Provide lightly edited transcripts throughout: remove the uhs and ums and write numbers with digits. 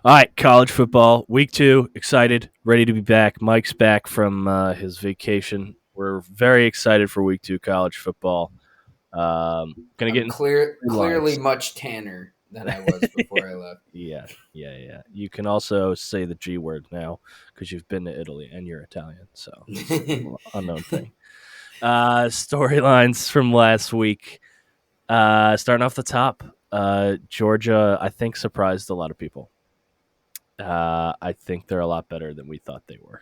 All right, college football, week 2. Excited, ready to be back. Mike's back from his vacation. We're very excited for week 2 college football. Gonna get I'm into clearly lines. much tanner than I was before I left. Yeah. You can also say the G word now because you've been to Italy and you're Italian, so it's an unknown thing. Storylines from last week. Starting off the top, Georgia, I think, surprised a lot of people. I think they're a lot better than we thought they were.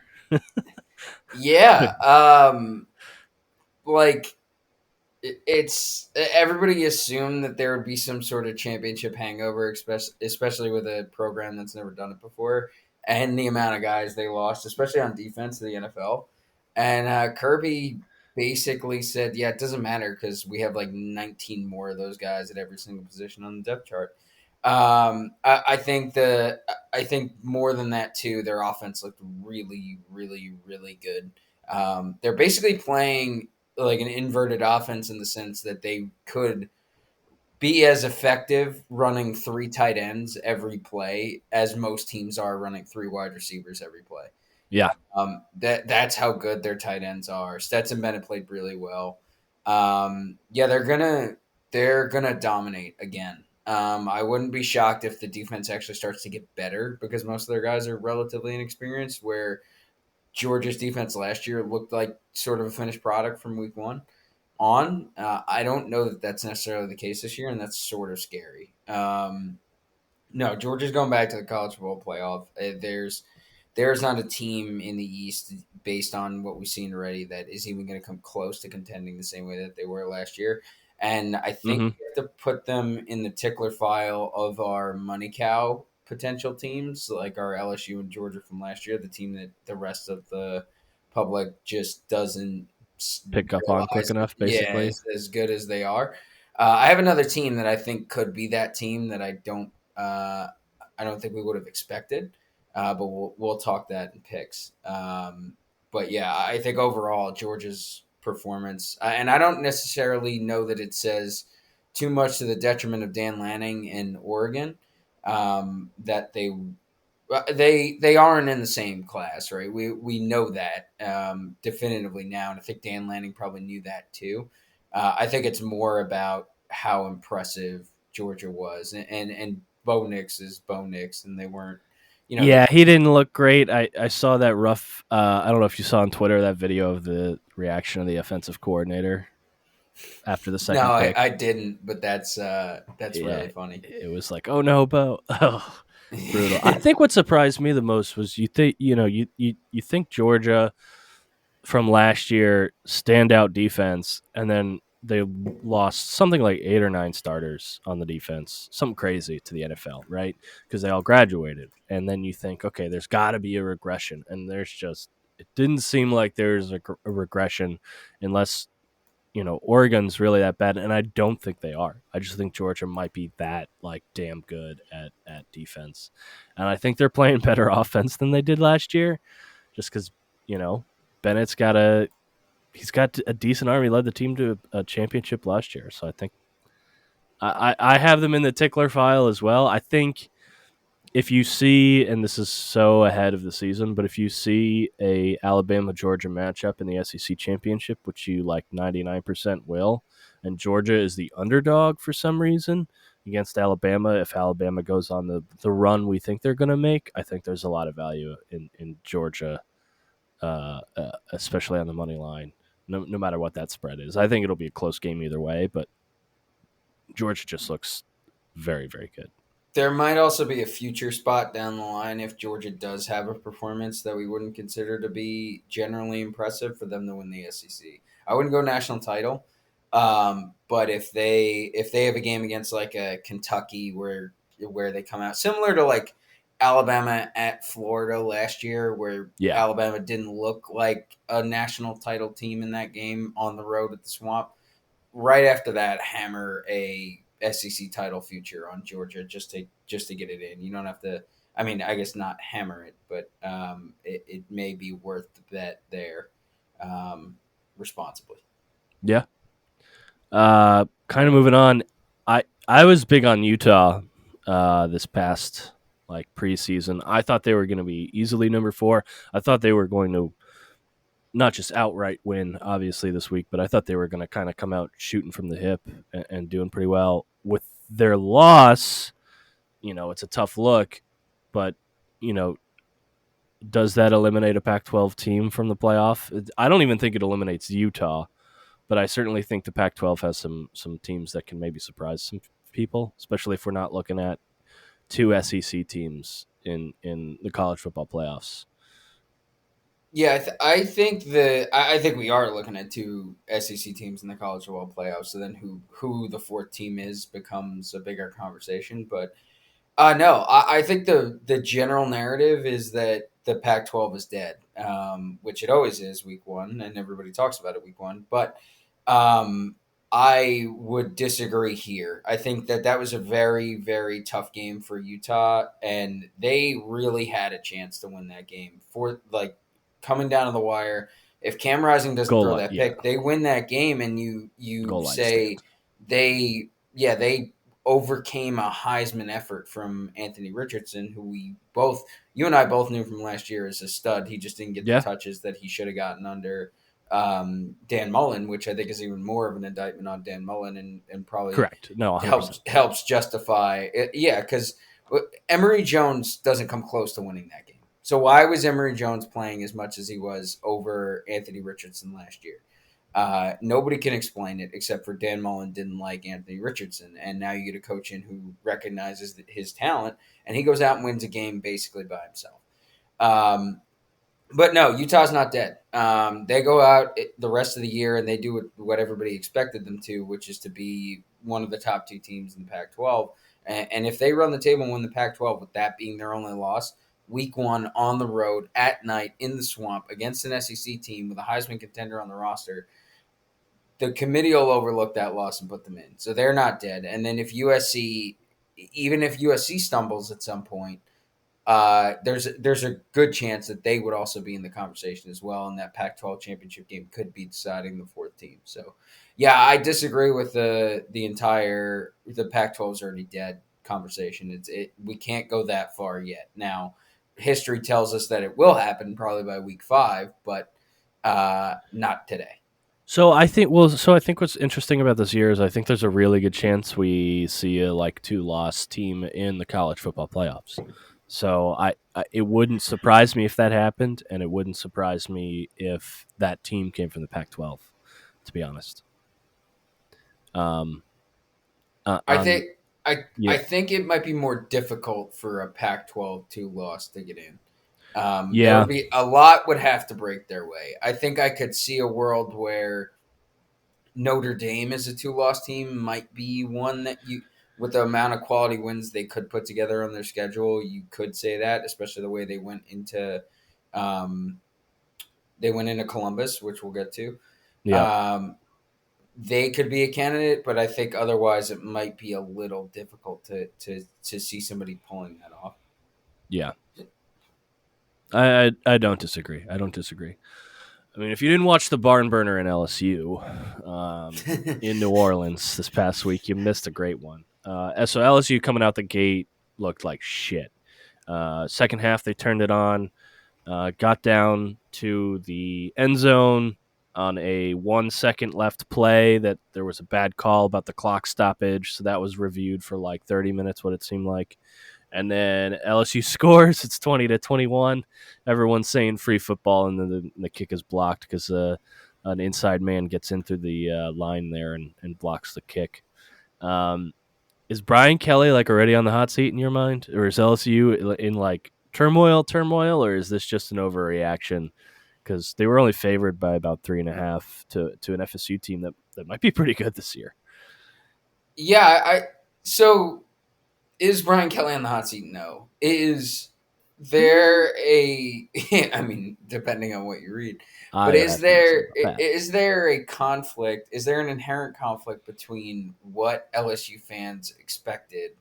Yeah, like it's everybody assumed that there would be some sort of championship hangover, especially with a program that's never done it before, and the amount of guys they lost, especially on defense to the NFL. And Kirby basically said, "Yeah, it doesn't matter because we have like 19 more of those guys at every single position on the depth chart." I think more than that too. Their offense looked really, really, really good. They're basically playing like an inverted offense in the sense that they could be as effective running three tight ends every play as most teams are running three wide receivers every play. Yeah. That's how good their tight ends are. Stetson Bennett played really well. Yeah, they're gonna dominate again. I wouldn't be shocked if the defense actually starts to get better because most of their guys are relatively inexperienced. Where Georgia's defense last year looked like sort of a finished product from week one on. I don't know that that's necessarily the case this year, and that's sort of scary. No, Georgia's going back to the college football playoff. There's not a team in the East based on what we've seen already that is even going to come close to contending the same way that they were last year. And I think Hmm. we have to put them in the tickler file of our money cow potential teams, like our LSU and Georgia from last year, the team that the rest of the public just doesn't Pick up on quick realize, enough, yeah, basically. as good as they are. I have another team that I think could be that team that I don't think we would have expected, but we'll talk that in picks. But yeah, I think overall Georgia's performance, and I don't necessarily know that it says too much to the detriment of Dan Lanning in Oregon. That they aren't in the same class, right? We know that definitively now, and I think Dan Lanning probably knew that too. I think it's more about how impressive Georgia was, and Bo Nix is Bo Nix, and they weren't, they Yeah, he didn't look great. I saw that rough. I don't know if you saw on Twitter that video of the reaction of the offensive coordinator after the no, second pick. I didn't, but that's Yeah, really funny. it was like, oh no, Bo. Oh, brutal. I think what surprised me the most was you think Georgia from last year standout defense, and then they lost something like 8 or 9 starters on the defense, something crazy to the NFL, right? Because they all graduated, and then you think, okay, there's got to be a regression, and there's just it didn't seem like there's a regression unless Oregon's really that bad, and I don't think they are. I just think Georgia might be that like damn good at defense, and I think they're playing better offense than they did last year, just because you know Bennett's got a decent arm. He led the team to a championship last year, so I think I have them in the tickler file as well. I think if you see, and this is so ahead of the season, but if you see a Alabama Georgia matchup in the SEC championship, which you like 99% will, and Georgia is the underdog for some reason against Alabama, if Alabama goes on the run we think they're going to make, I think there's a lot of value in Georgia, especially on the money line. No matter what that spread is, I think it'll be a close game either way. But Georgia just looks very, very good. There might also be a future spot down the line if Georgia does have a performance that we wouldn't consider to be generally impressive for them to win the SEC. I wouldn't go national title, but if they have a game against like a Kentucky where they come out similar to like Alabama at Florida last year, where Yeah, Alabama didn't look like a national title team in that game on the road at the Swamp, right after that, hammer a SEC title future on Georgia just to get it in. You don't have to. I mean, I guess not hammer it, but it may be worth the bet there responsibly. yeah. Kind of moving on. I was big on Utah this past like preseason. I thought they were going to be easily number 4. I thought they were going to not just outright win, obviously, this week, but I thought they were going to kind of come out shooting from the hip and doing pretty well. With their loss, it's a tough look, but, you know, does that eliminate a Pac 12 team from the playoff? I don't even think it eliminates Utah, but I certainly think the Pac 12 has some teams that can maybe surprise some people, especially if we're not looking at 2 SEC teams in the college football playoffs. Yeah, I think I think we are looking at 2 SEC teams in the college football playoffs. So then who the fourth team is becomes a bigger conversation. But no, I think the general narrative is that the Pac-12 is dead, which it always is week 1, and everybody talks about it week 1. But um, I would disagree here. I think that was a very, very tough game for Utah, and they really had a chance to win that game for like coming down to the wire. If Cam Rising doesn't Goal throw line, that yeah, pick, they win that game, and you goal line say stand. they overcame a Heisman effort from Anthony Richardson, who you and I both knew from last year as a stud. He just didn't get the Yeah, touches that he should have gotten under Dan Mullen, which I think is even more of an indictment on Dan Mullen and probably correct. No, 100%. helps justify it. Yeah, because Emory Jones doesn't come close to winning that game. So why was Emory Jones playing as much as he was over Anthony Richardson last year? Nobody can explain it except for Dan Mullen didn't like Anthony Richardson, and now you get a coach in who recognizes his talent, and he goes out and wins a game basically by himself. Um, but no, Utah's not dead. They go out the rest of the year and they do what everybody expected them to, which is to be one of the top 2 teams in the Pac-12. And if they run the table and win the Pac-12 with that being their only loss, week 1 on the road at night in the swamp against an SEC team with a Heisman contender on the roster, the committee will overlook that loss and put them in. So they're not dead. And then if even if USC stumbles at some point, there's a good chance that they would also be in the conversation as well, and that Pac-12 championship game could be deciding the 4th team. So, yeah, I disagree with the Pac-12 is already dead conversation. We can't go that far yet. Now, history tells us that it will happen probably by week 5, but not today. So I think what's interesting about this year is I think there's a really good chance we see a 2-loss team in the college football playoffs. So it wouldn't surprise me if that happened, and it wouldn't surprise me if that team came from the Pac-12. To be honest, um, I think yeah, I think it might be more difficult for a Pac-12 2 loss to get in. There yeah, would be a lot would have to break their way. I think I could see a world where Notre Dame as a 2 loss team might be one that with the amount of quality wins they could put together on their schedule, you could say that, especially the way um, they went into Columbus, which we'll get to. yeah, Um, they could be a candidate, but I think otherwise it might be a little difficult to see somebody pulling that off. yeah. I don't disagree. I don't disagree. I mean, if you didn't watch the barn burner in LSU in New Orleans this past week, you missed a great one. So LSU coming out the gate looked like shit. Second half, they turned it on, got down to the end zone on a 1 second left play that there was a bad call about the clock stoppage. So that was reviewed for 30 minutes, what it seemed like. And then LSU scores. It's 20-21. Everyone's saying free football, and then the kick is blocked because an inside man gets in through the line there and blocks the kick. Is Brian Kelly already on the hot seat in your mind, or is LSU in turmoil, or is this just an overreaction? Because they were only favored by about 3.5 to an FSU team that might be pretty good this year. Yeah, so is Brian Kelly on the hot seat? No. Is there a? I mean, depending on what you read, but I have to say about that. is there a conflict? Is there an inherent conflict between what LSU fans expected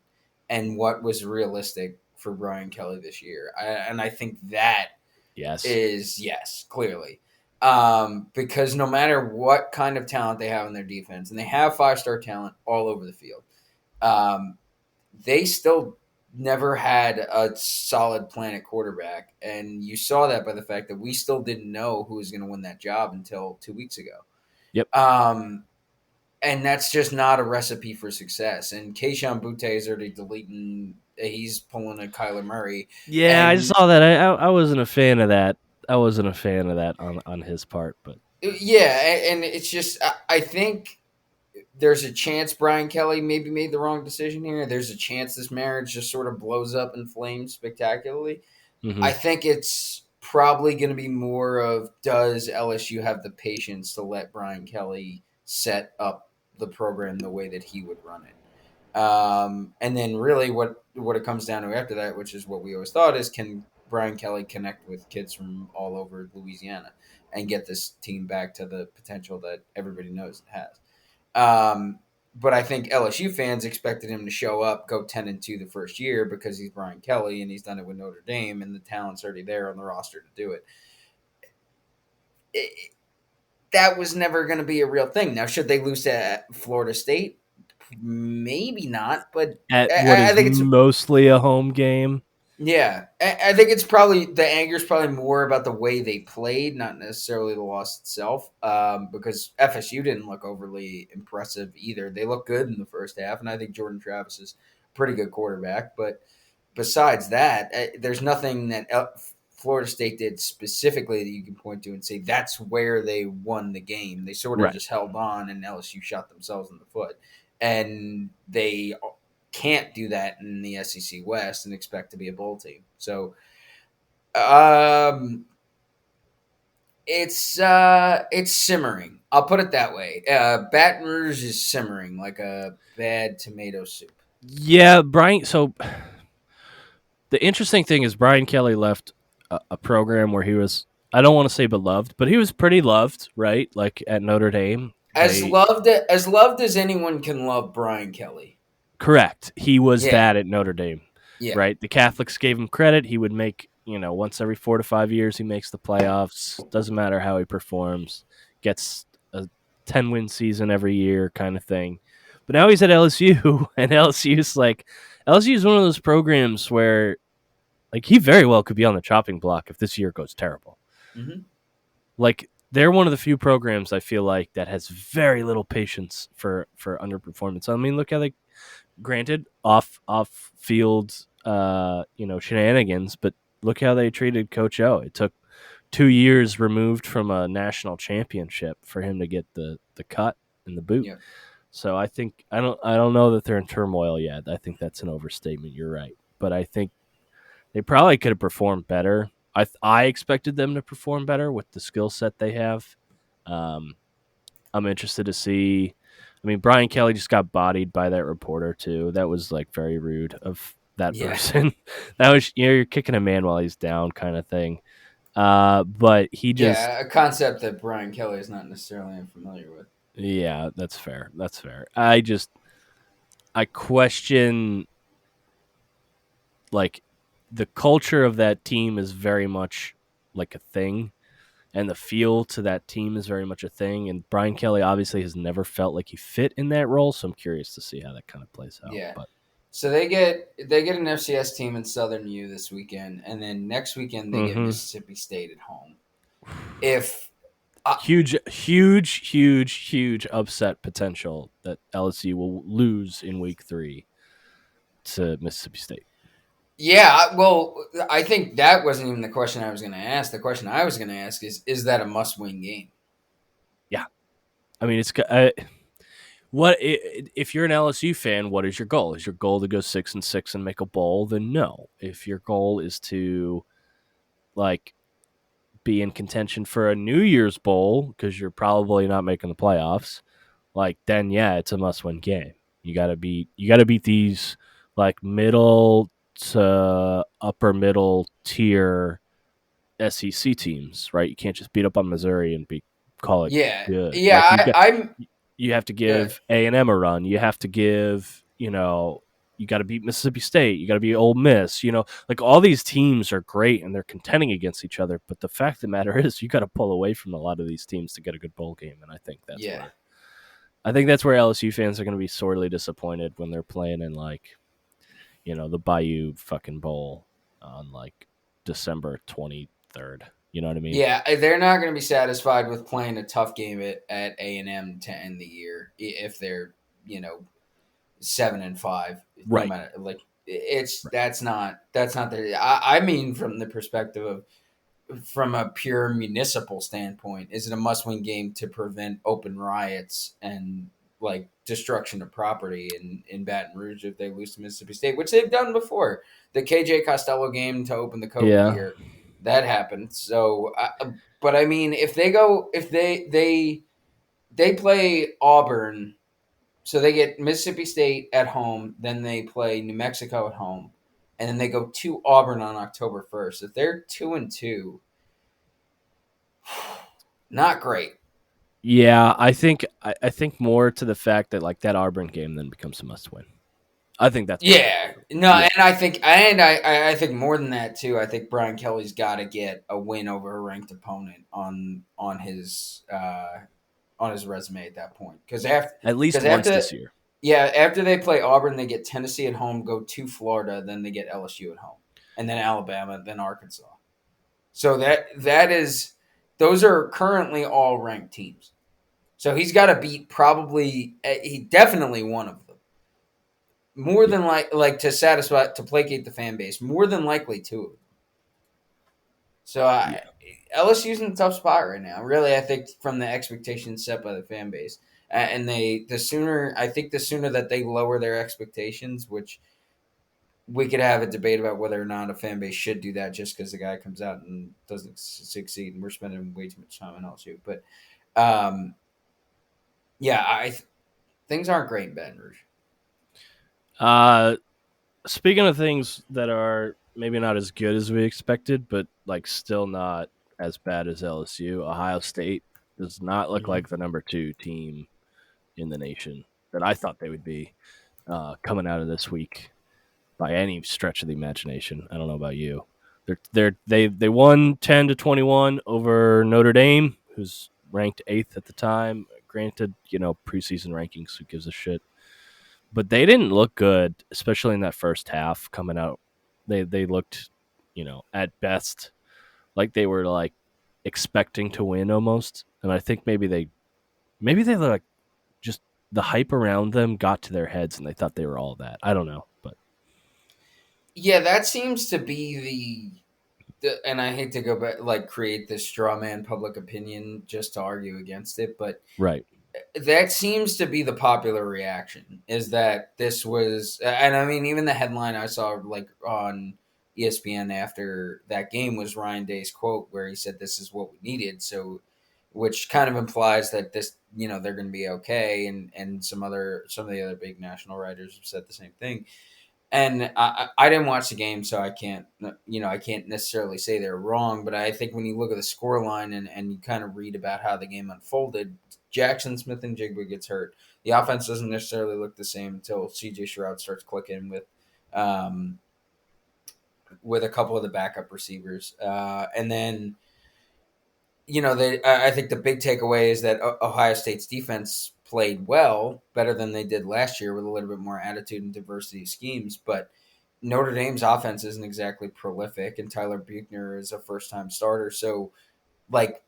and what was realistic for Brian Kelly this year? And I think that Yes. is yes, clearly. Because no matter what kind of talent they have in their defense, and they have 5-star talent all over the field, um, they still never had a solid plan at quarterback, and you saw that by the fact that we still didn't know who was going to win that job until 2 weeks ago. Yep. And that's just not a recipe for success. And Keishawn Butte is already deleting. He's pulling a Kyler Murray. Yeah, I And saw that. I wasn't a fan of that. I wasn't a fan of that on his part, but yeah, and it's just I think there's a chance Brian Kelly maybe made the wrong decision here. There's a chance this marriage just sort of blows up in flames spectacularly. I think it's probably going to be more of, does LSU have the patience to let Brian Kelly set up the program the way that he would run it? And then really what it comes down to after that, which is what we always thought, is can Brian Kelly connect with kids from all over Louisiana and get this team back to the potential that everybody knows it has. But I think LSU fans expected him to show up, go 10-2 the first year because he's Brian Kelly and he's done it with Notre Dame and the talent's already there on the roster to do it. That was never going to be a real thing. Now, should they lose to Florida State? Maybe not, but at what I is think it's mostly a home game. yeah. I think it's probably the anger is probably more about the way they played, not necessarily the loss itself. Because FSU didn't look overly impressive either. They looked good in the first half, and I think Jordan Travis is a pretty good quarterback. But besides that, there's nothing that Florida State did specifically that you can point to and say that's where they won the game. They sort of Right. just held on, and LSU shot themselves in the foot, and they can't do that in the SEC West and expect to be a bowl team. So, it's simmering. I'll put it that way. Baton Rouge is simmering like a bad tomato soup. Yeah, Brian. So the interesting thing is Brian Kelly left a program where he was, I don't want to say beloved, but he was pretty loved, right? Like at Notre Dame. As loved as anyone can love Brian Kelly. Correct. He was Yeah, that at Notre Dame, yeah, right? The Catholics gave him credit. He would make, once every 4 to 5 years, he makes the playoffs. Doesn't matter how he performs, gets a 10-win season every year kind of thing. But now he's at LSU, and LSU is one of those programs where, like, he very well could be on the chopping block if this year goes terrible. mm-hmm. Like, they're one of the few programs I feel like that has very little patience for underperformance. I mean, look how they, granted, off field shenanigans, but look how they treated Coach O. It took 2 years removed from a national championship for him to get the cut and the boot. Yeah. So I think I don't know that they're in turmoil yet. I think that's an overstatement. You're right, but I think they probably could have performed better. I expected them to perform better with the skill set they have. I'm interested to see. I mean, Brian Kelly just got bodied by that reporter too. That was like very rude of that Yeah. person. That was, you're kicking a man while he's down kind of thing. But he just, Yeah, a concept that Brian Kelly is not necessarily unfamiliar with. yeah, that's fair. That's fair. I question, like, the culture of that team is very much like a thing, and the feel to that team is very much a thing. And Brian Kelly obviously has never felt like he fit in that role, so I'm curious to see how that kind of plays out. Yeah. But So they get an FCS team in Southern U this weekend, and then next weekend they get Mississippi State at home. If huge upset potential that LSU will lose in week 3 to Mississippi State. Yeah, well, I think that wasn't even the question I was going to ask. The question I was going to ask is that a must-win game? Yeah, I mean, it's if you're an LSU fan, what is your goal? Is your goal to go 6-6 and make a bowl? Then no. If your goal is to, like, be in contention for a New Year's bowl because you're probably not making the playoffs, like, then yeah, it's a must-win game. You gotta beat these, like, middle to upper middle tier SEC teams, right? You can't just beat up on Missouri and call it Yeah, good. yeah. Like, I'm you have to good. give A&M a run. You have to give, you got to beat Mississippi State. You got to beat Ole Miss. Like, all these teams are great and they're contending against each other. But the fact of the matter is, you got to pull away from a lot of these teams to get a good bowl game. And I think that's where LSU fans are going to be sorely disappointed when they're playing in, like, the Bayou fucking Bowl on like December 23rd. You know what I mean? Yeah, they're not going to be satisfied with playing a tough game at A&M to end the year if they're 7-5. No Right. matter it's Right. that's not their. I mean, from the perspective of from a pure municipal standpoint, is it a must-win game to prevent open riots and like destruction of property in Baton Rouge if they lose to Mississippi State, which they've done before. The KJ Costello game to open the COVID Yeah. year, that happened. So, but I mean, if they play Auburn, so they get Mississippi State at home, then they play New Mexico at home, and then they go to Auburn on October 1st. If they're 2-2, not great. Yeah, I think more to the fact that like that Auburn game then becomes a must win. I think that's more. Yeah, no, Yeah. and I think more than that too. I think Brian Kelly's got to get a win over a ranked opponent on his resume at that point At least because once after this year. yeah after they play Auburn, they get Tennessee at home, go to Florida, then they get LSU at home, and then Alabama, then Arkansas. So that is those are currently all ranked teams. So he's got to beat he definitely one of them. More Yeah. than like to placate the fan base. More than likely two of them. So Yeah. LSU's in a tough spot right now. Really, I think from the expectations set by the fan base, and the sooner that they lower their expectations, which we could have a debate about whether or not a fan base should do that just because the guy comes out and doesn't succeed, and we're spending way too much time on LSU. But um, yeah, things aren't great in Baton Rouge. Speaking of things that are maybe not as good as we expected, but like still not as bad as LSU, Ohio State does not look Mm-hmm. like the number 2 team in the nation that I thought they would be coming out of this week by any stretch of the imagination. I don't know about you. They won 10-21 over Notre Dame, who's ranked 8th at the time. Granted, preseason rankings, who gives a shit? But they didn't look good, especially in that first half coming out. They looked, at best like they were like expecting to win almost. And I think maybe they like just the hype around them got to their heads and they thought they were all that. I don't know, but Yeah, that seems to be and I hate to go back like create this straw man public opinion just to argue against it, but right. that seems to be the popular reaction is that this was, and I mean even the headline I saw like on ESPN after that game was Ryan Day's quote where he said this is what we needed, so which kind of implies that this they're going to be okay, and some of the other big national writers have said the same thing. And I didn't watch the game, so I can't necessarily say they're wrong. But I think when you look at the score line and you kind of read about how the game unfolded, Jackson Smith and Jigba gets hurt. The offense doesn't necessarily look the same until C.J. Stroud starts clicking um, with a couple of the backup receivers, and then I think the big takeaway is that Ohio State's defense played well, better than they did last year, with a little bit more attitude and diversity of schemes. But Notre Dame's offense isn't exactly prolific, and Tyler Buchner is a first-time starter. So, like,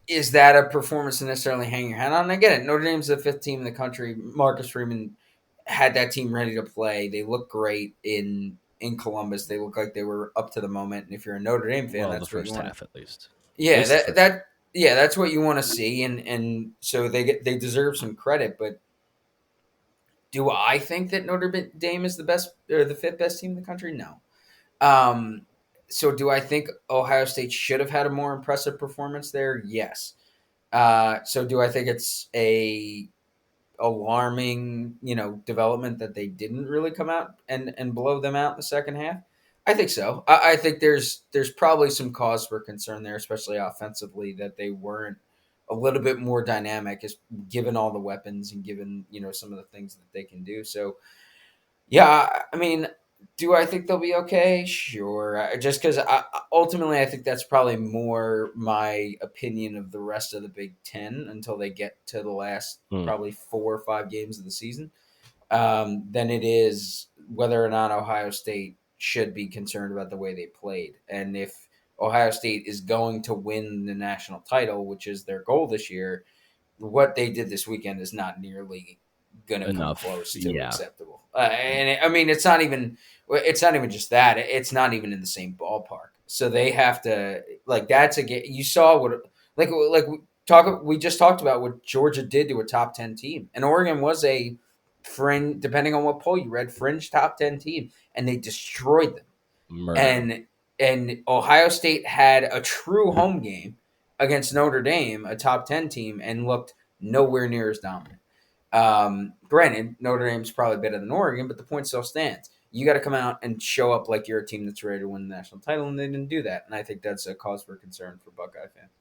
is that a performance to necessarily hang your hat on? And I get it. Notre Dame's the 5th team in the country. Marcus Freeman had that team ready to play. They look great in Columbus. They look like they were up to the moment. And if you're a Notre Dame fan, Well, the that's what you first want to. half at least. At Yeah, least the first half. that's what you want to see, and so they deserve some credit. But do I think that Notre Dame is the best or the 5th best team in the country? No. Um, so do I think Ohio State should have had a more impressive performance there? Yes. So do I think it's a alarming, development that they didn't really come out and blow them out in the second half? I think so. I think there's probably some cause for concern there, especially offensively, that they weren't a little bit more dynamic, as given all the weapons and given some of the things that they can do. So yeah, I mean, do I think they'll be okay? Sure. Just because ultimately I think that's probably more my opinion of the rest of the Big Ten until they get to the last Hmm. probably 4 or 5 games of the season, than it is whether or not Ohio State should be concerned about the way they played. And if Ohio State is going to win the national title, which is their goal this year, what they did this weekend is not nearly going to come Enough. close to Yeah. acceptable. I mean, it's not even just that. It's not even in the same ballpark. So they have to like that's a game. You saw what we just talked about what Georgia did to a top 10 team, and Oregon was a fringe, depending on what poll you read, fringe top 10 team, and they destroyed them. Murdered them. And Ohio State had a true home game against Notre Dame, a top 10 team, and looked nowhere near as dominant. Granted, Notre Dame's probably better than Oregon, but the point still stands. You got to come out and show up like you're a team that's ready to win the national title, and they didn't do that. And I think that's a cause for concern for Buckeye fans.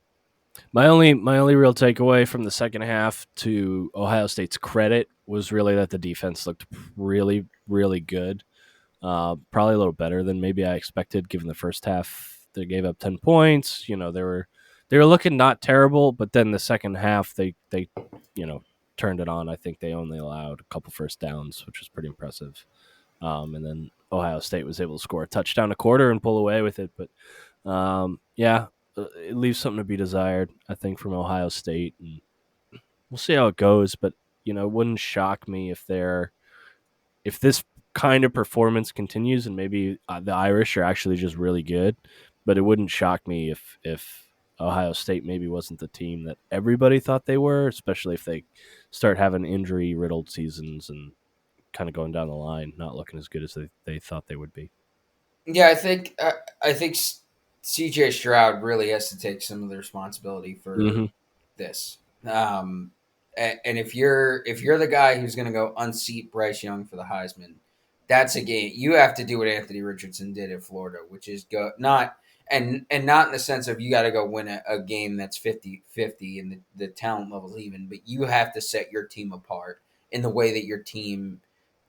My only real takeaway from the second half, to Ohio State's credit, was really that the defense looked really, really good. Probably a little better than maybe I expected, given the first half they gave up 10 points. They were looking not terrible, but then the second half they turned it on. I think they only allowed a couple first downs, which was pretty impressive. And then Ohio State was able to score a touchdown a quarter and pull away with it. But yeah, it leaves something to be desired, I think, from Ohio State, and we'll see how it goes. But it wouldn't shock me if this kind of performance continues, and maybe the Irish are actually just really good. But it wouldn't shock me if Ohio State maybe wasn't the team that everybody thought they were, especially if they start having injury riddled seasons and kind of going down the line, not looking as good as they thought they would be. Yeah, I think CJ Stroud really has to take some of the responsibility for Mm-hmm. this. And if you're the guy who's going to go unseat Bryce Young for the Heisman, that's a game you have to do what Anthony Richardson did at Florida, which is go not and not in the sense of you got to go win a game that's 50-50 and the talent level's even, but you have to set your team apart in the way that your team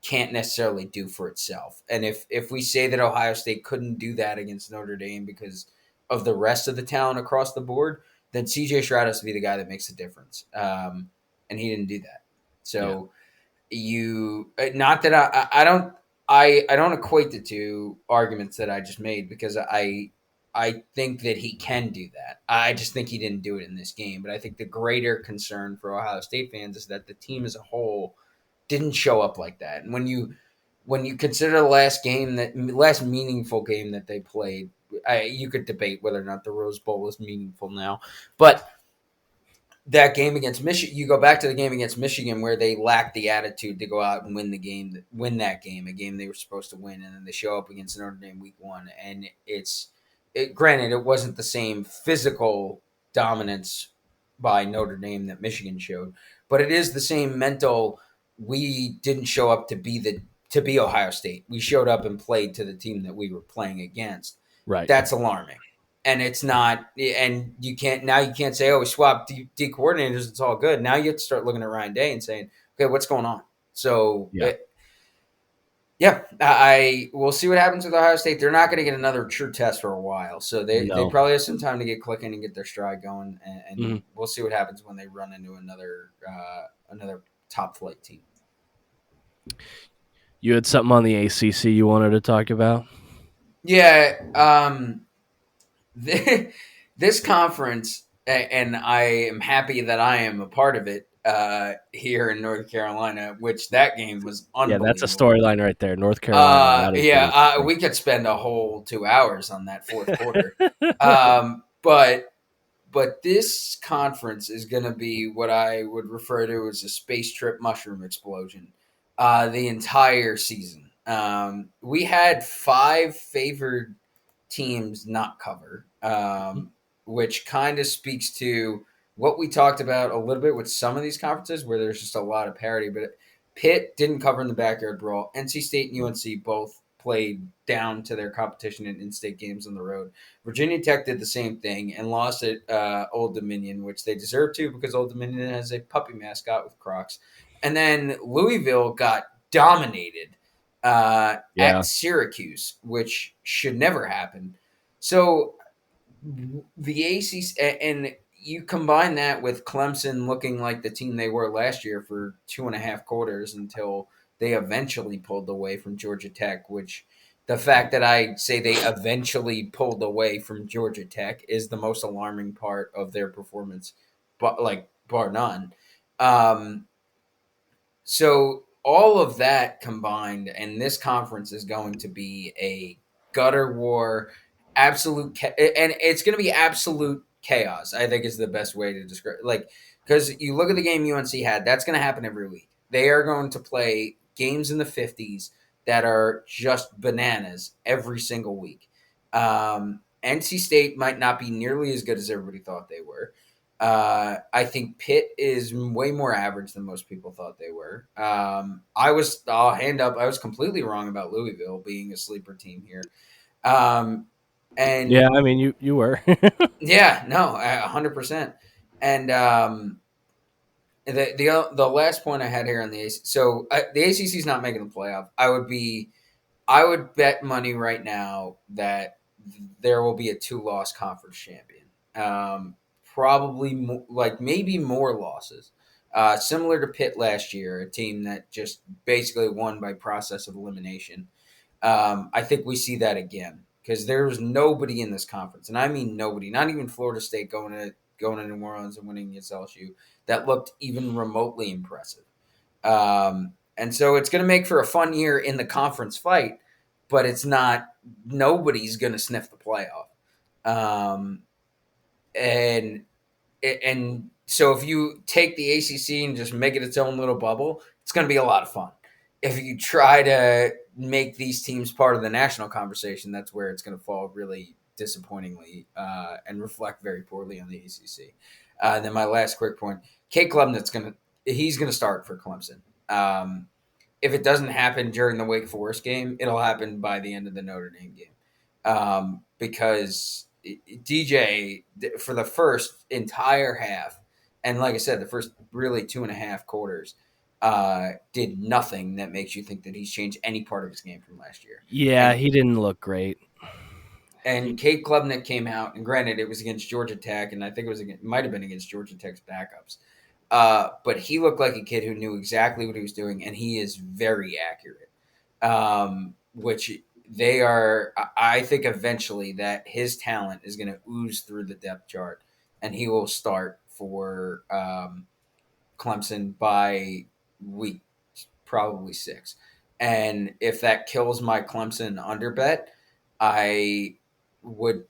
can't necessarily do for itself. And if we say that Ohio State couldn't do that against Notre Dame because of the rest of the talent across the board, then CJ Stroud has to be the guy that makes a difference. And he didn't do that. Yeah. So not that I don't equate the two arguments that I just made, because I think that he can do that. I just think he didn't do it in this game. But I think the greater concern for Ohio State fans is that the team as a whole didn't show up like that. And when you consider the last meaningful game that they played, you could debate whether or not the Rose Bowl is meaningful now, but that game against Michigan, you go back to the game against Michigan where they lacked the attitude to go out and win that game, a game they were supposed to win, and then they show up against Notre Dame week 1, and granted it wasn't the same physical dominance by Notre Dame that Michigan showed, but it is the same mental. We didn't show up to be Ohio State. We showed up and played to the team that we were playing against. Right. That's alarming. And it's not, and you can't say, oh, we swapped D coordinators, it's all good. Now you have to start looking at Ryan Day and saying, okay, what's going on? So, Yeah. I will see what happens with Ohio State. They're not going to get another true test for a while, so they No. probably have some time to get clicking and get their stride going, and Mhm. we'll see what happens when they run into another top flight team. You had something on the ACC you wanted to talk about? Yeah, this conference, and I am happy that I am a part of it here in North Carolina, which that game was Yeah, unbelievable. that's a storyline right there. North Carolina. That is Yeah, the we could spend a whole 2 hours on that fourth quarter. But this conference is going to be what I would refer to as a space trip mushroom explosion the entire season. We had 5 favored teams not cover, which kind of speaks to what we talked about a little bit with some of these conferences where there's just a lot of parity. But Pitt didn't cover in the backyard brawl. NC State and UNC both played down to their competition in in-state games on the road. Virginia Tech did the same thing and lost at Old Dominion, which they deserve to because Old Dominion has a puppy mascot with Crocs. And then Louisville got dominated Yeah. at Syracuse, which should never happen. So the ACC, and you combine that with Clemson looking like the team they were last year for 2.5 quarters until they eventually pulled away from Georgia Tech, which the fact that I say they eventually pulled away from Georgia Tech is the most alarming part of their performance, but like bar none. Um, so all of that combined, and this conference is going to be a gutter war, and it's going to be absolute chaos. I think is the best way to describe. Like, because you look at the game UNC had, that's going to happen every week. They are going to play games in the 50s that are just bananas every single week. NC State might not be nearly as good as everybody thought they were. I think Pitt is way more average than most people thought they were. I'll hand up, I was completely wrong about Louisville being a sleeper team here. And Yeah, I mean, you were. yeah, no, 100%. And the last point I had here on the ACC, so the ACC is not making the playoff. I would bet money right now that there will be a 2-loss conference champion. Probably like maybe more losses. Similar to Pitt last year, a team that just basically won by process of elimination. I think we see that again because there was nobody in this conference, and I mean nobody, not even Florida State going to New Orleans and winning against LSU, that looked even remotely impressive. And so it's going to make for a fun year in the conference fight, but it's not. Nobody's going to sniff the playoff. Um, and and so if you take the ACC and just make it its own little bubble, it's going to be a lot of fun. If you try to make these teams part of the national conversation, that's where it's going to fall really disappointingly and reflect very poorly on the ACC. And then my last quick point: Cade Klubnik's he's going to start for Clemson. If it doesn't happen during the Wake Forest game, it'll happen by the end of the Notre Dame game because DJ for the first entire half, and like I said, the first really 2.5 quarters, did nothing that makes you think that he's changed any part of his game from last year. Yeah, he didn't look great. And Cade Klubnik came out, and granted, it was against Georgia Tech, and I think it might have been against Georgia Tech's backups. But he looked like a kid who knew exactly what he was doing, and he is very accurate. Which they are. I think eventually that his talent is going to ooze through the depth chart, and he will start for Clemson by week probably 6. And if that kills my Clemson under bet, I would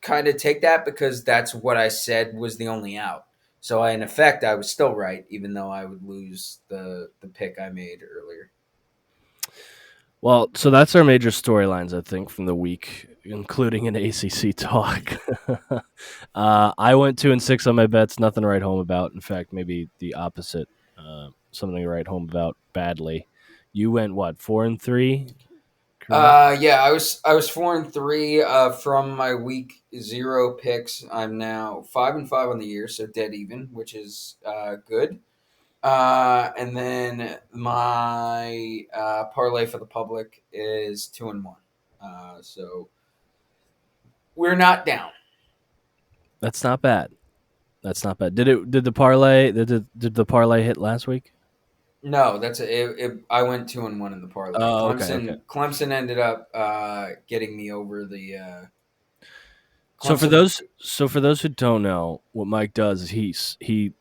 kind of take that because that's what I said was the only out. So in effect, I was still right, even though I would lose the pick I made earlier. Well, so that's our major storylines, I think, from the week, including an ACC talk. I went 2-6 on my bets, nothing to write home about. In fact, maybe the opposite, something to write home about badly. You went what, 4-3? Yeah, I was 4-3 from my week 0 picks. I'm now 5-5 on the year, so dead even, which is good. And then my parlay for the public is 2-1. So we're not down. That's not bad. That's not bad. Did the parlay hit last week? No, I went 2-1 in the parlay. Oh, Okay. Clemson ended up getting me over the. So for those who don't know, what Mike does is he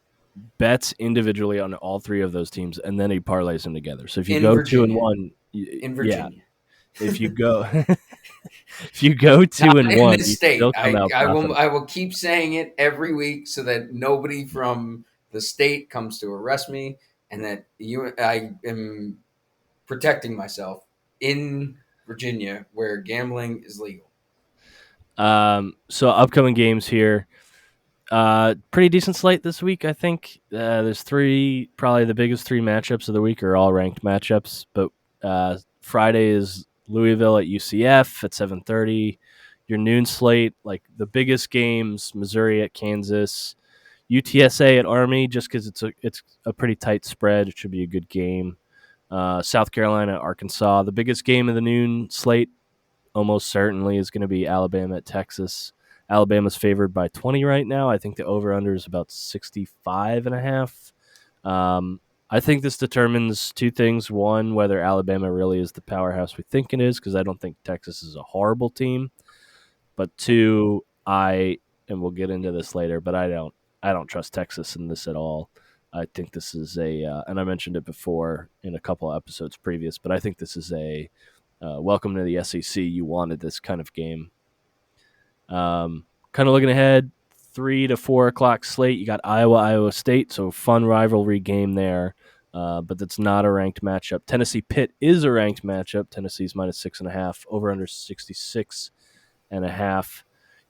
bets individually on all 3 of those teams, and then he parlays them together. So if you go Virginia. 2-1, in Virginia, if you go 2-1, you still come out profitable. I will keep saying it every week so that nobody from the state comes to arrest me, and that I am protecting myself in Virginia where gambling is legal. So upcoming games here. Pretty decent slate this week, I think. There's 3, probably the biggest 3 matchups of the week are all ranked matchups. But Friday is Louisville at UCF at 7:30. Your noon slate, like the biggest games: Missouri at Kansas, UTSA at Army, just because it's a pretty tight spread. It should be a good game. South Carolina at Arkansas. The biggest game of the noon slate almost certainly is going to be Alabama at Texas. Alabama's favored by 20 right now. I think the over-under is about 65.5. I think this determines two things. One, whether Alabama really is the powerhouse we think it is, because I don't think Texas is a horrible team. But two, and we'll get into this later, but I don't trust Texas in this at all. I think this is and I mentioned it before in a couple of episodes previous, but I think this is a welcome to the SEC. You wanted this kind of game. Kind of looking ahead, 3 to 4 o'clock slate. You got Iowa State, so fun rivalry game there. But that's not a ranked matchup. Tennessee Pitt is a ranked matchup. Tennessee's -6.5, over under 66.5.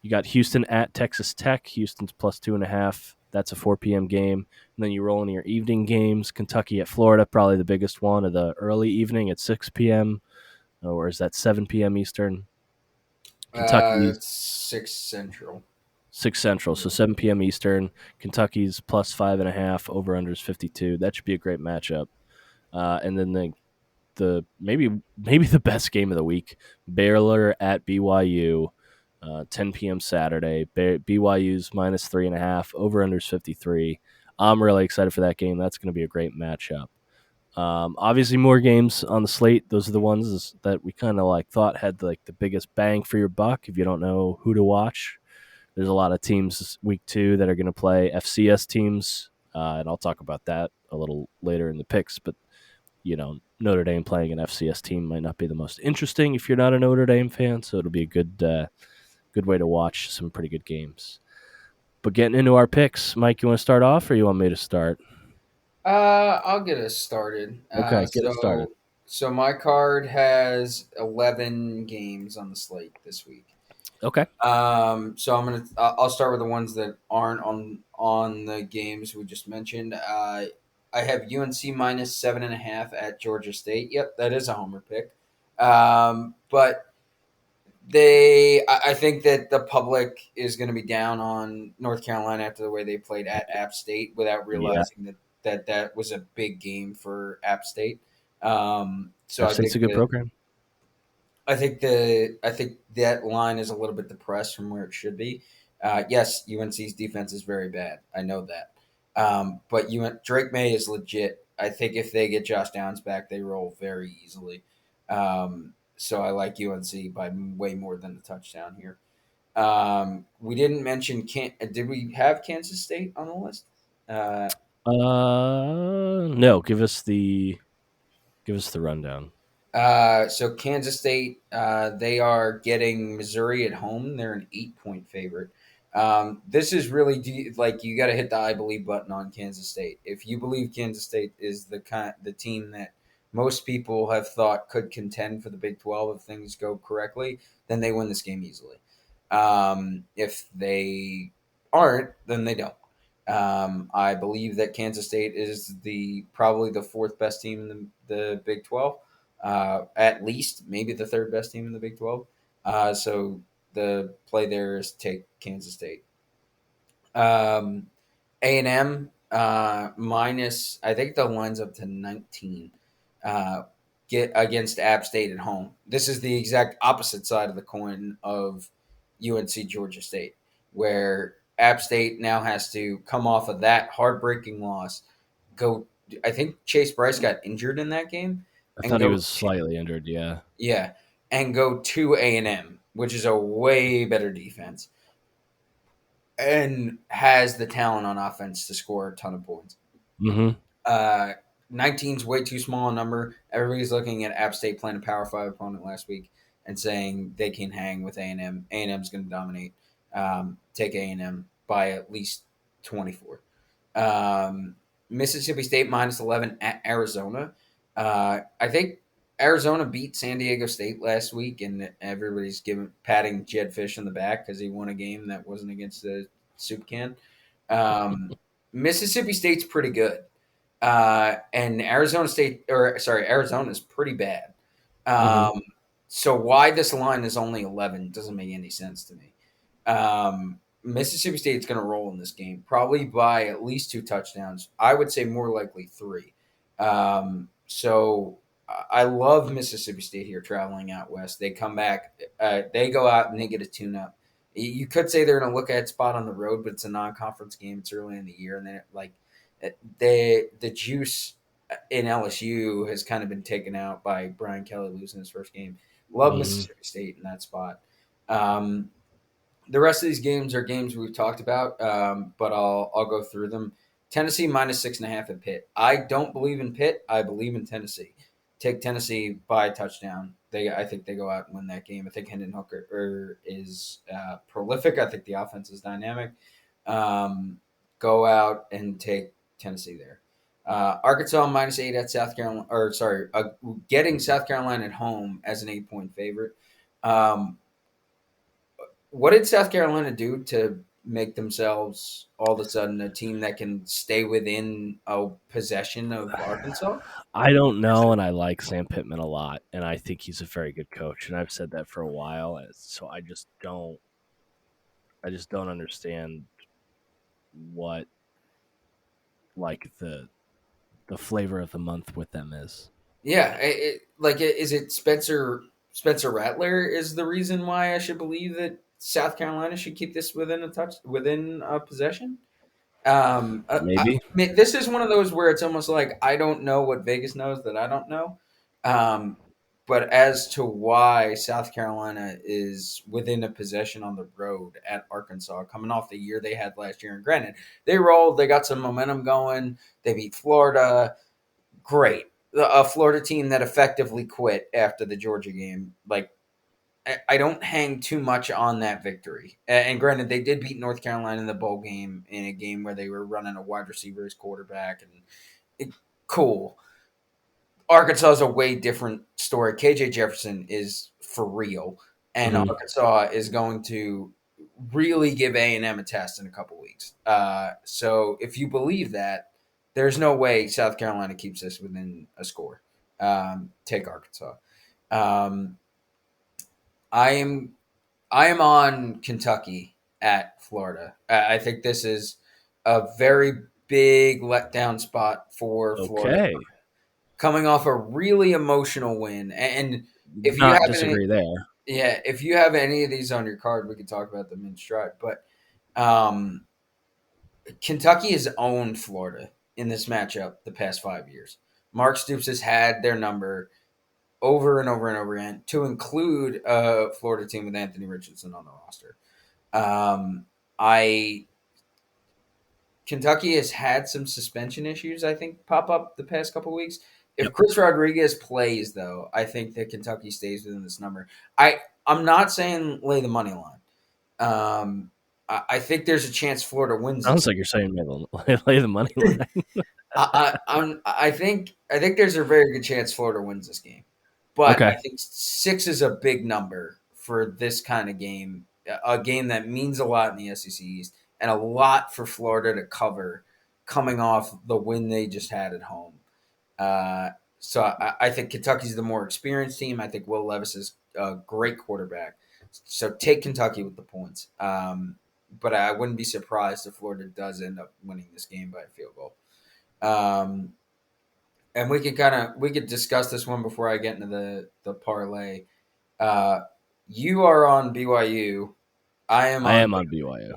You got Houston at Texas Tech. Houston's +2.5. That's a 4 p.m. game. And then you roll into your evening games. Kentucky at Florida, probably the biggest one of the early evening at 6 p.m. Or is that 7 p.m. Eastern? Kentucky, It's 6 Central. 6 Central, so 7 p.m. Eastern. Kentucky's +5.5. Over under is 52. That should be a great matchup. And then the maybe the best game of the week, Baylor at BYU, 10 p.m. Saturday. BYU's -3.5. Over under is 53. I'm really excited for that game. That's going to be a great matchup. Obviously, more games on the slate. Those are the ones that we kind of like thought had like the biggest bang for your buck. If you don't know who to watch, there's a lot of teams week 2 that are going to play FCS teams, and I'll talk about that a little later in the picks. But Notre Dame playing an FCS team might not be the most interesting if you're not a Notre Dame fan. So it'll be a good way to watch some pretty good games. But getting into our picks, Mike, you want to start off, or you want me to start? I'll get us started. Okay, get it started. So my card has 11 games on the slate this week. Okay. So I'll start with the ones that aren't on the games we just mentioned. I have UNC -7.5 at Georgia State. Yep, that is a homer pick. But I think that the public is going to be down on North Carolina after the way they played at App State without Yeah, realizing that was a big game for App State. So App State's a good program. I think that line is a little bit depressed from where it should be. Yes, UNC's defense is very bad. I know that. But Drake May is legit. I think if they get Josh Downs back, they roll very easily. So I like UNC by way more than a touchdown here. We didn't mention did we have Kansas State on the list? No, give us the rundown. So Kansas State, they are getting Missouri at home. They're an 8-point favorite. This is really like you got to hit the I believe button on Kansas State. If you believe Kansas State is the team that most people have thought could contend for the Big 12 if things go correctly, then they win this game easily. If they aren't, then they don't. I believe that Kansas State is probably the fourth best team in the Big 12, at least maybe the third best team in the Big 12. So the play there is take Kansas State. A&M minus, I think the line's up to 19. Get against App State at home. This is the exact opposite side of the coin of UNC Georgia State, where App State now has to come off of that heartbreaking loss. I think Chase Bryce got injured in that game, I and thought he was slightly injured. Yeah. yeah, and go to A&M, which is a way better defense and has the talent on offense to score a ton of points. Mm-hmm. 19 is way too small a number. Everybody's looking at App State playing a Power 5 opponent last week and saying they can hang with A&M. A&M's going to dominate. Take A&M by at least 24. Mississippi State -11 at Arizona. I think Arizona beat San Diego State last week, and everybody's patting Jed Fish on the back because he won a game that wasn't against the soup can. Mississippi State's pretty good. And Arizona is pretty bad. So why this line is only 11 doesn't make any sense to me. Mississippi State's going to roll in this game, probably by at least 2 touchdowns. I would say more likely 3. So I love Mississippi State here traveling out west. They come back, they go out and they get a tune-up. You could say they're in a look-at spot on the road, but it's a non-conference game. It's early in the year, and then the juice in LSU has kind of been taken out by Brian Kelly losing his first game. Love Mhm. Mississippi State in that spot. Um, the rest of these games are games we've talked about, but I'll go through them. Tennessee minus 6.5 at Pitt. I don't believe in Pitt. I believe in Tennessee. Take Tennessee by a touchdown. I think they go out and win that game. I think Hendon Hooker is prolific. I think the offense is dynamic. Go out and take Tennessee there. Arkansas minus 8 at South Carolina, or sorry, getting South Carolina at home as an 8-point favorite. Um, what did South Carolina do to make themselves all of a sudden a team that can stay within a possession of Arkansas? I don't know, and I like Sam Pittman a lot, and I think he's a very good coach, and I've said that for a while. So I just don't understand what like the flavor of the month with them is. Yeah, is it Spencer Rattler is the reason why I should believe that South Carolina should keep this within a possession? Maybe. This is one of those where it's almost like I don't know what Vegas knows that I don't know. Um, but as to why South Carolina is within a possession on the road at Arkansas, coming off the year they had last year, and granted, they rolled, they got some momentum going, they beat Florida, great. A Florida team that effectively quit after the Georgia game, like I don't hang too much on that victory. And granted, they did beat North Carolina in the bowl game in a game where they were running a wide receiver as quarterback, and it, cool. Arkansas is a way different story. KJ Jefferson is for real, and Mhm. Arkansas is going to really give A&M a test in a couple weeks. So if you believe that, there's no way South Carolina keeps this within a score. Take Arkansas. Um, I am I am on Kentucky at Florida. I think this is a very big letdown spot for Florida, Okay. coming off a really emotional win. And if you Not have any, disagree there. yeah, if you have any of these on your card, we could talk about them in stride. But um, Kentucky has owned Florida in this matchup the past 5 years. Mark Stoops has had their number over and over and over again, to include a Florida team with Anthony Richardson on the roster. Um, I Kentucky has had some suspension issues, I think, pop up the past couple weeks. If Yep. Chris Rodriguez plays, though, I think that Kentucky stays within this number. I'm not saying lay the money line. I think there's a chance Florida wins this. Sounds like you're saying lay the money line. I think there's a very good chance Florida wins this game, but Okay. I think 6 is a big number for this kind of game, a game that means a lot in the SEC East and a lot for Florida to cover, coming off the win they just had at home. Uh, so I think Kentucky's the more experienced team. I think Will Levis is a great quarterback. So take Kentucky with the points. But I wouldn't be surprised if Florida does end up winning this game by a field goal. Um, and we could discuss this one before I get into the parlay. Uh, you are on BYU. I am I on. am on BYU.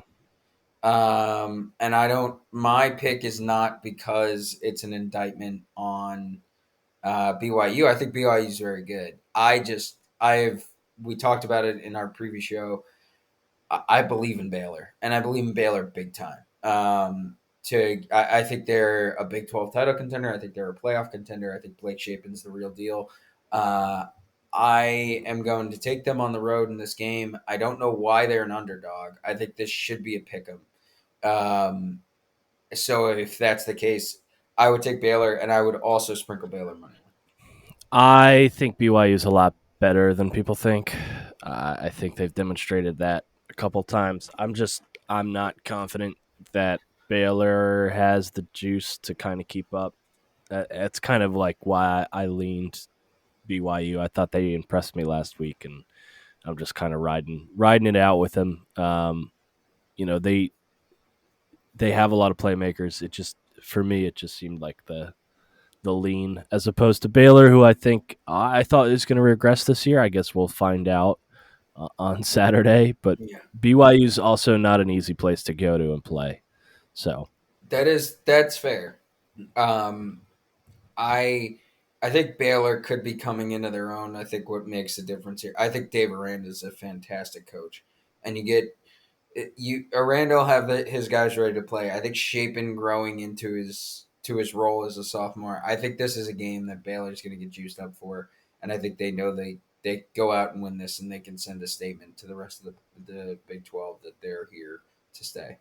And I don't. My pick is not because it's an indictment on BYU. I think BYU is very good. I have we talked about it in our previous show. I believe in Baylor, and I believe in Baylor big time. I think they're a Big 12 title contender. I think they're a playoff contender. I think Blake Shapen's the real deal. Uh, I am going to take them on the road in this game. I don't know why they're an underdog. I think this should be a pick 'em. Um, so if that's the case, I would take Baylor, and I would also sprinkle Baylor money. I think BYU is a lot better than people think. I think they've demonstrated that a couple times. I'm not confident that Baylor has the juice to kind of keep up. That's kind of like why I leaned BYU. I thought they impressed me last week, and I'm just kind of riding it out with them. You know, they have a lot of playmakers. It just for me, it just seemed like the lean as opposed to Baylor, who I thought is going to regress this year. I guess we'll find out on Saturday. But Yeah, BYU is also not an easy place to go to and play. So that's fair. Um, I think Baylor could be coming into their own. I think what makes the difference here. I think Dave Aranda is a fantastic coach, and Aranda will have his guys ready to play. I think Shapen growing into his role as a sophomore. I think this is a game that Baylor's going to get juiced up for, and I think they know they go out and win this, and they can send a statement to the rest of the Big 12 that they're here to stay.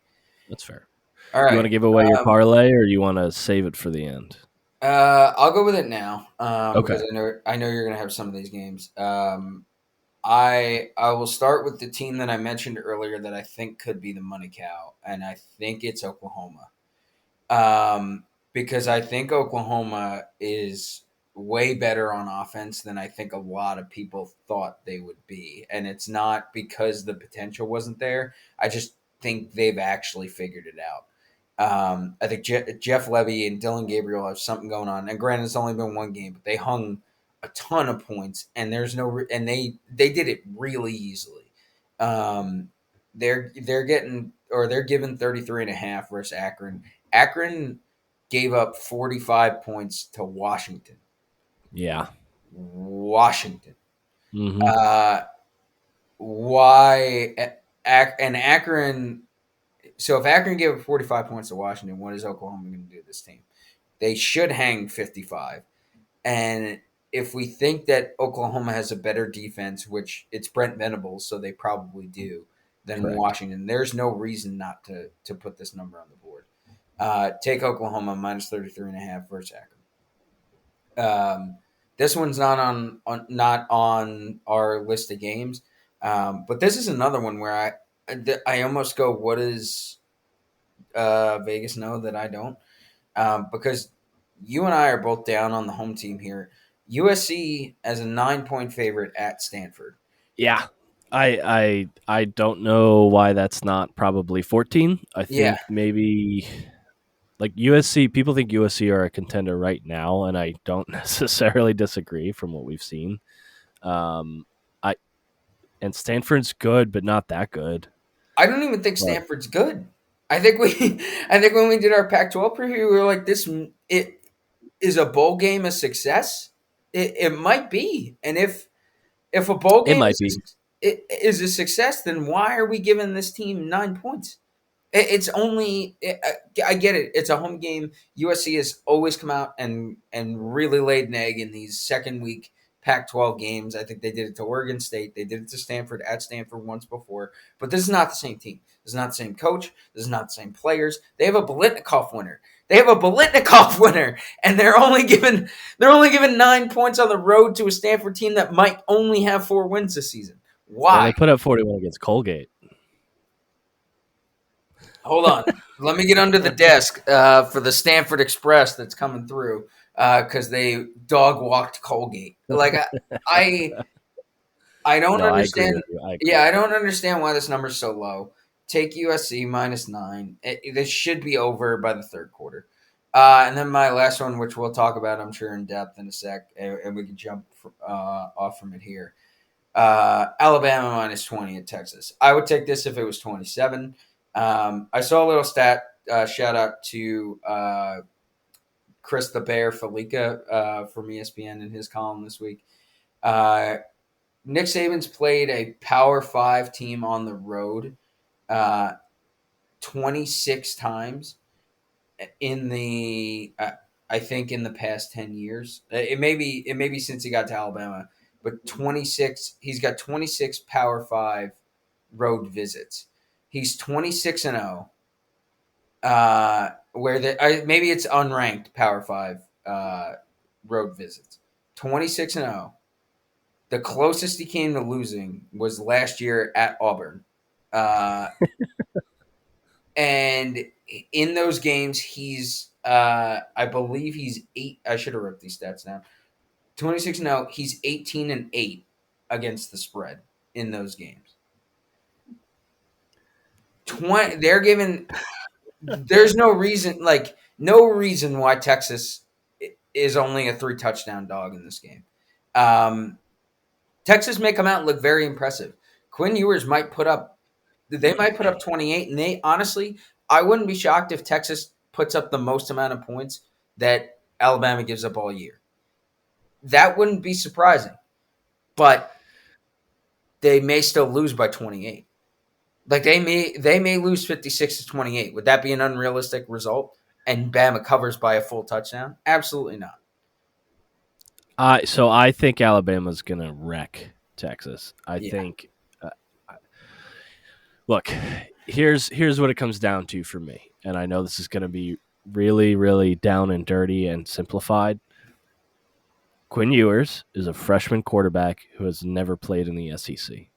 That's fair. All You want to right. give away your parlay, or you want to save it for the end? I'll go with it now Okay. because I know you're going to have some of these games. I will start with the team that I mentioned earlier that I think could be the money cow, and I think it's Oklahoma. Because I think Oklahoma is way better on offense than I think a lot of people thought they would be. And it's not because the potential wasn't there. I just think they've actually figured it out. I think Jeff Levy and Dylan Gabriel have something going on. And granted, it's only been one game, but they hung a ton of points, and they did it really easily. They're given 33 and a half versus Akron. Akron gave up 45 points to Washington. Yeah. Washington. Mm-hmm. Why? And Akron. So if Akron gave up 45 points to Washington, what is Oklahoma going to do to this team? They should hang 55. And if we think that Oklahoma has a better defense, which it's Brent Venables, so they probably do, than Correct. Washington, there's no reason not to put this number on the board. Take Oklahoma minus 33.5 versus Akron. This one's not on our list of games, but this is another one where I almost go, what does Vegas know that I don't? Because you and I are both down on the home team here. USC as a 9-point favorite at Stanford. Yeah. I don't know why that's not probably 14. I think maybe like USC, people think USC are a contender right now, and I don't necessarily disagree from what we've seen. And Stanford's good, but not that good. I don't even think Stanford's good. I think when we did our Pac-12 preview, we were like, it is a bowl game a success? It might be, and if a bowl game is a success, then why are we giving this team 9 points? It's only I get it. It's a home game. USC has always come out and really laid an egg in these second week Pac-12 games. I think they did it to Oregon State. They did it to Stanford at Stanford once before. But this is not the same team. This is not the same coach. This is not the same players. They have a Biletnikoff winner. And they're only given 9 points on the road to a Stanford team that might only have 4 wins this season. Why? Yeah, they put up 41 against Colgate. Hold on. Let me get under the desk for the Stanford Express that's coming through because they dog walked Colgate. Like I don't understand. I don't understand why this number's so low. Take USC minus 9. This should be over by the third quarter. And then my last one, which we'll talk about, I'm sure, in depth in a sec, and we can jump off from it here. Alabama minus 20 at Texas. I would take this if it was 27. I saw a little stat. Shout out to Chris the Bear Felica from ESPN in his column this week. Nick Saban's played a Power 5 team on the road 26 times in the I think in the past 10 years. It may be since he got to Alabama, but 26. He's got 26 Power 5 road visits. He's 26-0. Maybe it's unranked Power 5 road visits. 26-0. The closest he came to losing was last year at Auburn. And in those games, he's I believe he's 8. I should have wrote these stats down. 26-0. He's 18-8 against the spread in those games. They're given. There's no reason why Texas is only a 3-touchdown dog in this game. Texas may come out and look very impressive. Quinn Ewers might put up 28, and I wouldn't be shocked if Texas puts up the most amount of points that Alabama gives up all year. That wouldn't be surprising, but they may still lose by 28. Like they may lose 56-28. Would that be an unrealistic result? And Bama covers by a full touchdown? Absolutely not. So I think Alabama's gonna wreck Texas. I Yeah. think. Uh, look, here's what it comes down to for me, and I know this is gonna be really, really down and dirty and simplified. Quinn Ewers is a freshman quarterback who has never played in the SEC,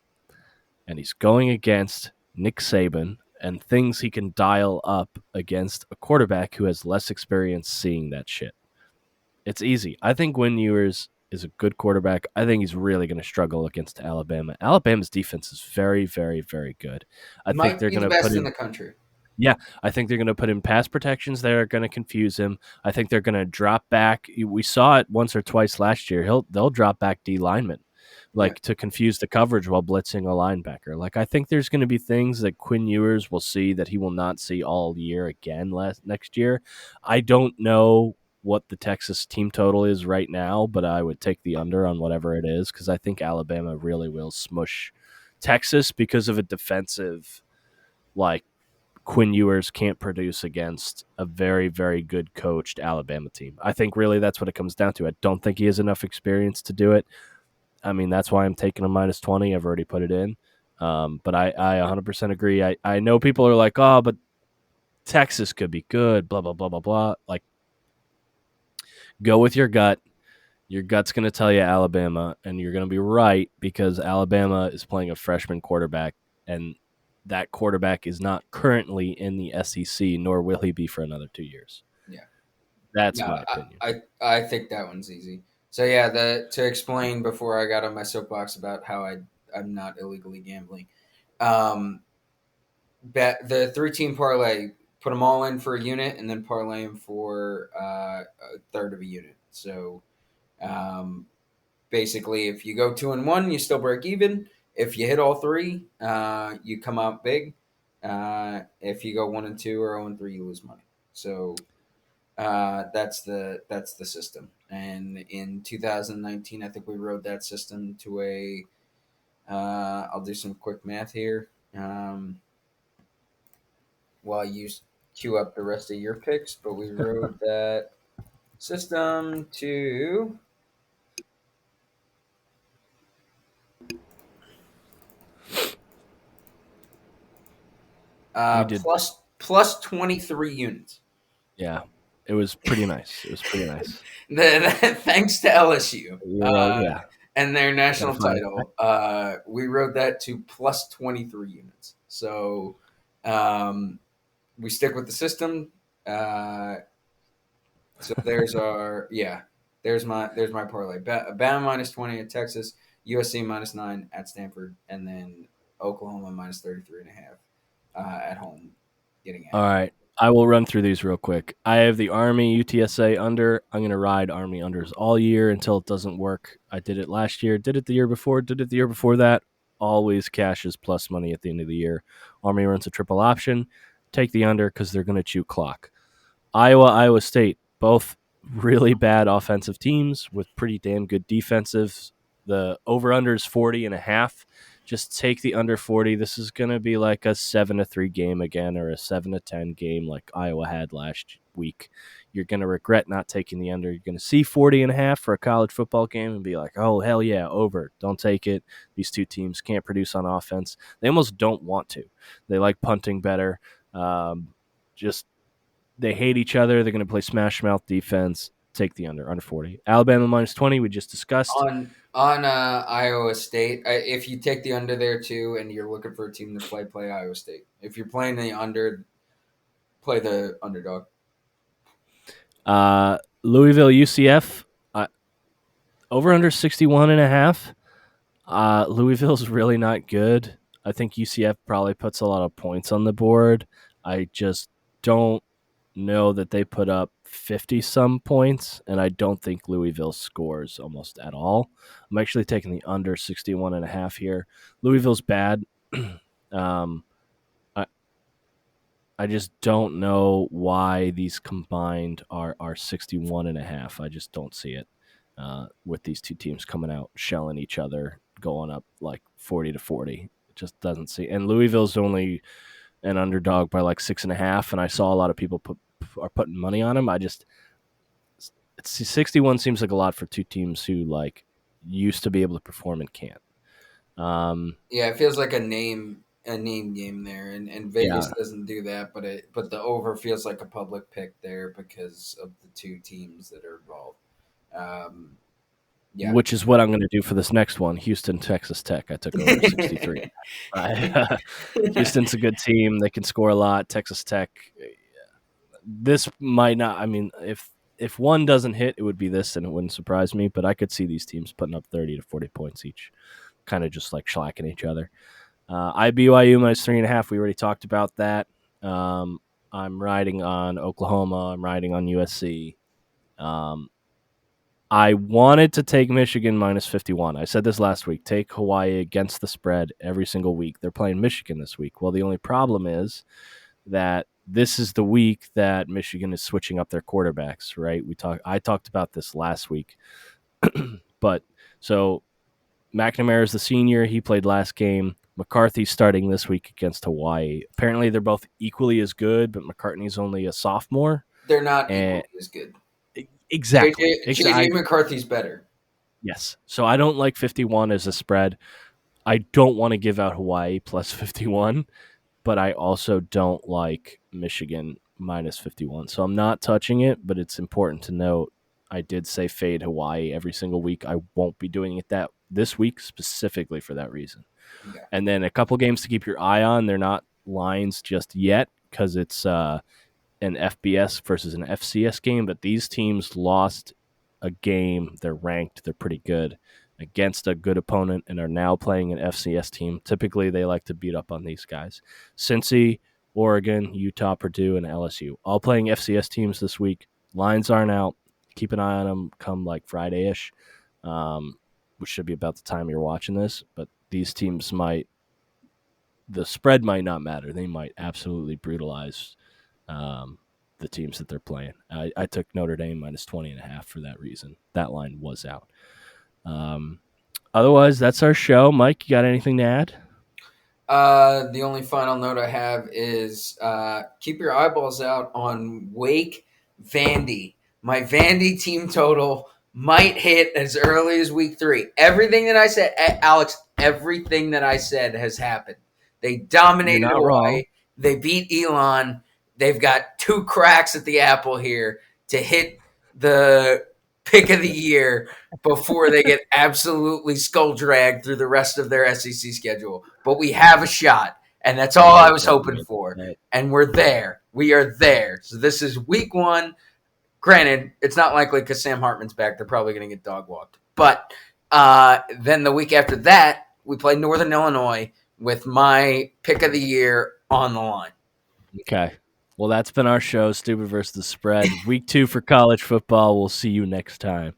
and he's going against Nick Saban and things he can dial up against a quarterback who has less experience seeing that shit. It's easy. I think Quinn Ewers is a good quarterback. I think he's really going to struggle against Alabama. Alabama's defense is very, very, very good. I think Might they're be going the to put best in in the country. yeah, I think they're going to put in pass protections that are going to confuse him. I think they're going to drop back. We saw it once or twice last year. They'll drop back D linemen, Yeah. like to confuse the coverage while blitzing a linebacker. Like I think there's going to be things that Quinn Ewers will see that he will not see all year again next year. I don't know what the Texas team total is right now, but I would take the under on whatever it is because I think Alabama really will smush Texas because of a defensive like Quinn Ewers can't produce against a very, very good coached Alabama team. I think really that's what it comes down to. I don't think he has enough experience to do it. I mean, that's why I'm taking a minus 20. I've already put it in. But I 100% agree. I know people are like, oh, but Texas could be good, blah, blah, blah, blah, blah. Like, go with your gut. Your gut's going to tell you Alabama, and you're going to be right because Alabama is playing a freshman quarterback, and that quarterback is not currently in the SEC, nor will he be for another 2 years. Yeah. That's No, my opinion. I think that one's easy. So yeah, to explain before I got on my soapbox about how I'm not illegally gambling. Um, bet the 3-team parlay, put them all in for a unit, and then parlay them for a third of a unit. So um, basically, if you go 2-1, you still break even. If you hit all three, you come out big. If you go 1-2 or 0-3, you lose money. So that's the system. And in 2019, I think we rode that system to a. I'll do some quick math here. While you queue up the rest of your picks, but we rode that system to We did, plus 23 units. yeah. It was pretty nice. It was pretty nice. Thanks to LSU Yeah. and their Gotta national find it. title, we rode that to plus 23 units. So we stick with the system. So there's my parlay. Bama minus 20 at Texas, USC minus 9 at Stanford, and then Oklahoma minus 33.5 at home. Getting All at right. I will run through these real quick. I have the Army UTSA under. I'm going to ride Army unders all year until it doesn't work. I did it last year, did it the year before, did it the year before that. Always cashes plus money at the end of the year. Army runs a triple option. Take the under because they're going to chew clock. Iowa State, both really bad offensive teams with pretty damn good defensive. The over-under is 40.5. Just take the under 40. This is going to be like a 7-3 game again or a 7-10 game like Iowa had last week. You're going to regret not taking the under. You're going to see 40.5 for a college football game and be like, oh, hell yeah, over. Don't take it. These two teams can't produce on offense. They almost don't want to. They like punting better. Just they hate each other. They're going to play smash mouth defense. Take the under 40. Alabama minus 20. We just discussed. on Iowa State. If you take the under there too, and you're looking for a team to play Iowa State. If you're playing the under, play the underdog. Louisville UCF over under 61.5. Louisville's really not good. I think UCF probably puts a lot of points on the board. I just don't know that they put up 50 some points, and I don't think Louisville scores almost at all. I'm actually taking the under 61.5 here. Louisville's bad. I I just don't know why these combined are 61.5. I just don't see it with these two teams coming out shelling each other, going up like 40-40. It just doesn't see. And Louisville's only an underdog by like 6.5, and I saw a lot of people are putting money on them. I just 61 seems like a lot for two teams who like used to be able to perform and can't. Yeah, it feels like a name game there, and Vegas doesn't do that, but the over feels like a public pick there because of the two teams that are involved. Yeah, which is what I'm going to do for this next one. Houston, Texas Tech. I took over 63. Houston's a good team. They can score a lot. Texas Tech. This might not. I mean, if one doesn't hit, it would be this, and it wouldn't surprise me. But I could see these teams putting up 30 to 40 points each, kind of just like shellacking each other. IBYU minus 3.5. We already talked about that. I'm riding on Oklahoma. I'm riding on USC. I wanted to take Michigan minus 51. I said this last week. Take Hawaii against the spread every single week. They're playing Michigan this week. Well, the only problem is that this is the week that Michigan is switching up their quarterbacks, right? I talked about this last week. But so McNamara is the senior. He played last game. McCarthy's starting this week against Hawaii. Apparently, they're both equally as good, but McCartney's only a sophomore. They're not equally as good. Exactly. JJ McCarthy's better. Yes. So I don't like 51 as a spread. I don't want to give out Hawaii plus 51, but I also don't like Michigan minus 51. So I'm not touching it, but it's important to note I did say fade Hawaii every single week. I won't be doing it this week specifically for that reason. Yeah. And then a couple games to keep your eye on. They're not lines just yet because it's an FBS versus an FCS game, but these teams lost a game. They're ranked. They're pretty good against a good opponent and are now playing an FCS team. Typically, they like to beat up on these guys. Cincy, Oregon, Utah, Purdue, and LSU. All playing FCS teams this week. Lines aren't out. Keep an eye on them come like Friday-ish, which should be about the time you're watching this. But these teams the spread might not matter. They might absolutely brutalize the teams that they're playing. I took Notre Dame minus 20.5 for that reason. That line was out. Otherwise, that's our show. Mike, you got anything to add? The only final note I have is keep your eyeballs out on Wake Vandy. My Vandy team total might hit as early as week 3. Everything that I said, Alex, everything that I said has happened. They dominated Hawaii. They beat Elon. They've got 2 cracks at the apple here to hit the pick of the year before they get absolutely skull dragged through the rest of their SEC schedule. But we have a shot, and that's all I was hoping for. And we're there. We are there. So this is week 1. Granted, it's not likely because Sam Hartman's back. They're probably going to get dog walked. But then the week after that, we play Northern Illinois with my pick of the year on the line. Okay. Well, that's been our show, Stupid versus the Spread. Week 2 for college football. We'll see you next time.